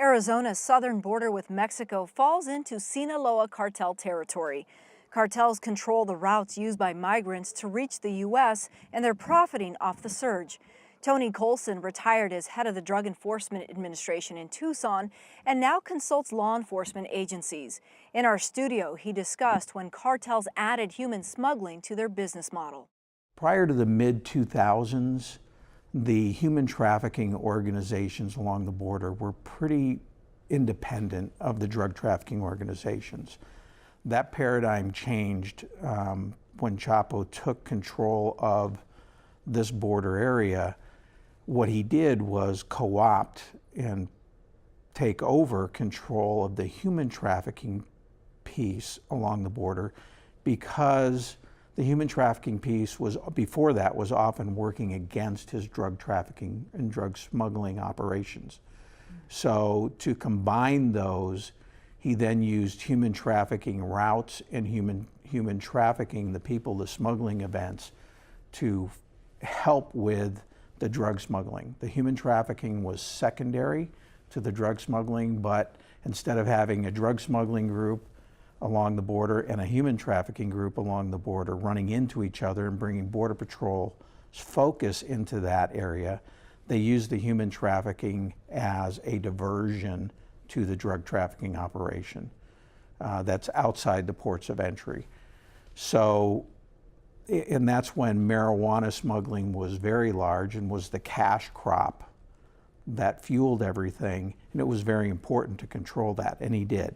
Arizona's southern border with Mexico falls into Sinaloa cartel territory. Cartels control the routes used by migrants to reach the U.S., and they're profiting off the surge. Tony Coulson retired as head of the Drug Enforcement Administration in Tucson and now consults law enforcement agencies. In our studio, he discussed when cartels added human smuggling to their business model. Prior to the mid-2000s, the human trafficking organizations along the border were pretty independent of the drug trafficking organizations. That paradigm changed when Chapo took control of this border area. What he did was co-opt and take over control of the human trafficking piece along the border, because the human trafficking piece was, before that, was often working against his drug trafficking and drug smuggling operations. So to combine those, he then used human trafficking routes and human trafficking, the people, the smuggling events, to help with the drug smuggling. The human trafficking was secondary to the drug smuggling, but instead of having a drug smuggling group along the border and a human trafficking group along the border running into each other and bringing Border Patrol's focus into that area, they used the human trafficking as a diversion to the drug trafficking operation that's outside the ports of entry. So, and that's when marijuana smuggling was very large and was the cash crop that fueled everything, and it was very important to control that, and he did.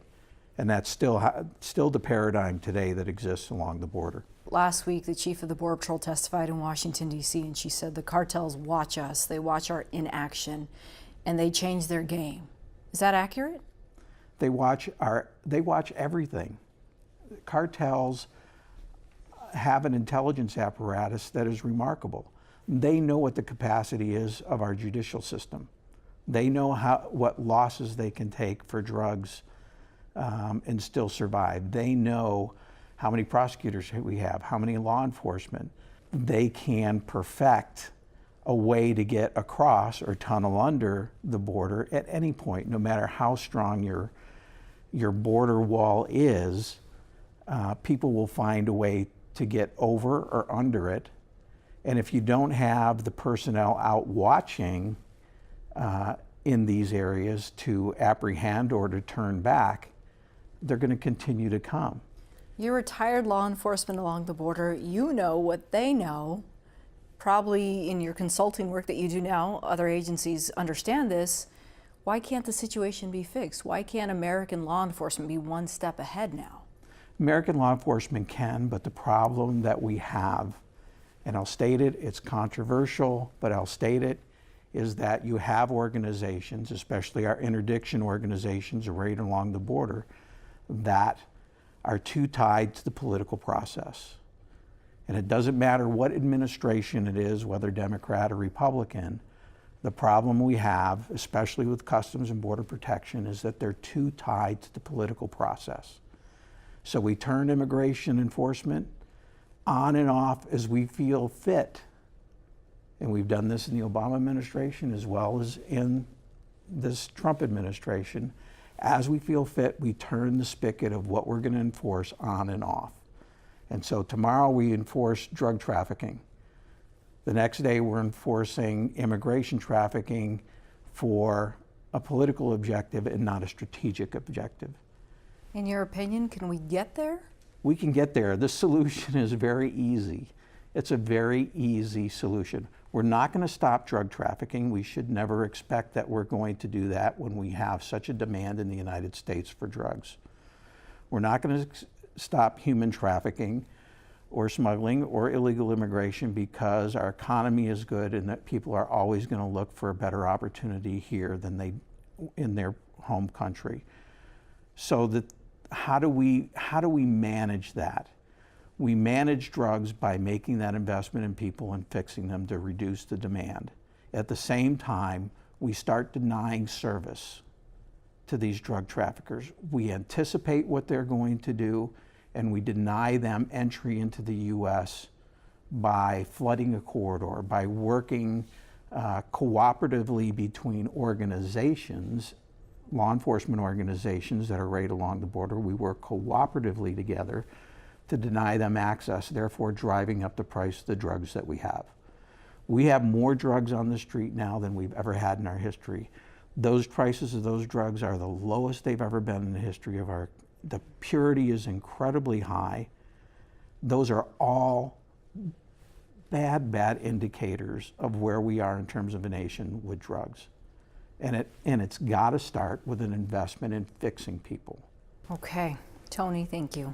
And that's still the paradigm today that exists along the border. Last week, the chief of the Border Patrol testified in Washington, D.C., and she said the cartels watch us, they watch our inaction, and they change their game. Is that accurate? They watch everything. Cartels have an intelligence apparatus that is remarkable. They know what the capacity is of our judicial system. They know what losses they can take for drugs and still survive. They know how many prosecutors we have, how many law enforcement. They can perfect a way to get across or tunnel under the border at any point, no matter how strong your border wall is. People will find a way to get over or under it. And if you don't have the personnel out watching in these areas to apprehend or to turn back, they're going to continue to come. You're retired law enforcement along the border. You know what they know. Probably in your consulting work that you do now, other agencies understand this. Why can't the situation be fixed? Why can't American law enforcement be one step ahead now? American law enforcement can, but the problem that we have, and I'll state it, it's controversial, but I'll state it, is that you have organizations, especially our interdiction organizations right along the border, that are too tied to the political process. And it doesn't matter what administration it is, whether Democrat or Republican, the problem we have, especially with Customs and Border Protection, is that they're too tied to the political process. So we turn immigration enforcement on and off as we feel fit. And we've done this in the Obama administration as well as in this Trump administration. As we feel fit, we turn the spigot of what we're going to enforce on and off. And so tomorrow we enforce drug trafficking. The next day we're enforcing immigration trafficking for a political objective and not a strategic objective. In your opinion, can we get there? We can get there. The solution is very easy. It's a very easy solution. We're not going to stop drug trafficking. We should never expect that we're going to do that when we have such a demand in the United States for drugs. We're not going to stop human trafficking or smuggling or illegal immigration because our economy is good and that people are always going to look for a better opportunity here than they in their home country. So how do we manage that? We manage drugs by making that investment in people and fixing them to reduce the demand. At the same time, we start denying service to these drug traffickers. We anticipate what they're going to do, and we deny them entry into the U.S. by flooding a corridor, by working cooperatively between organizations law enforcement organizations that are right along the border. We work cooperatively together to deny them access, therefore driving up the price of the drugs that we have. We have more drugs on the street now than we've ever had in our history. Those prices of those drugs are the lowest they've ever been in the history of the purity is incredibly high. Those are all bad indicators of where we are in terms of a nation with drugs. And it's got to start with an investment in fixing people. Okay, Tony, thank you.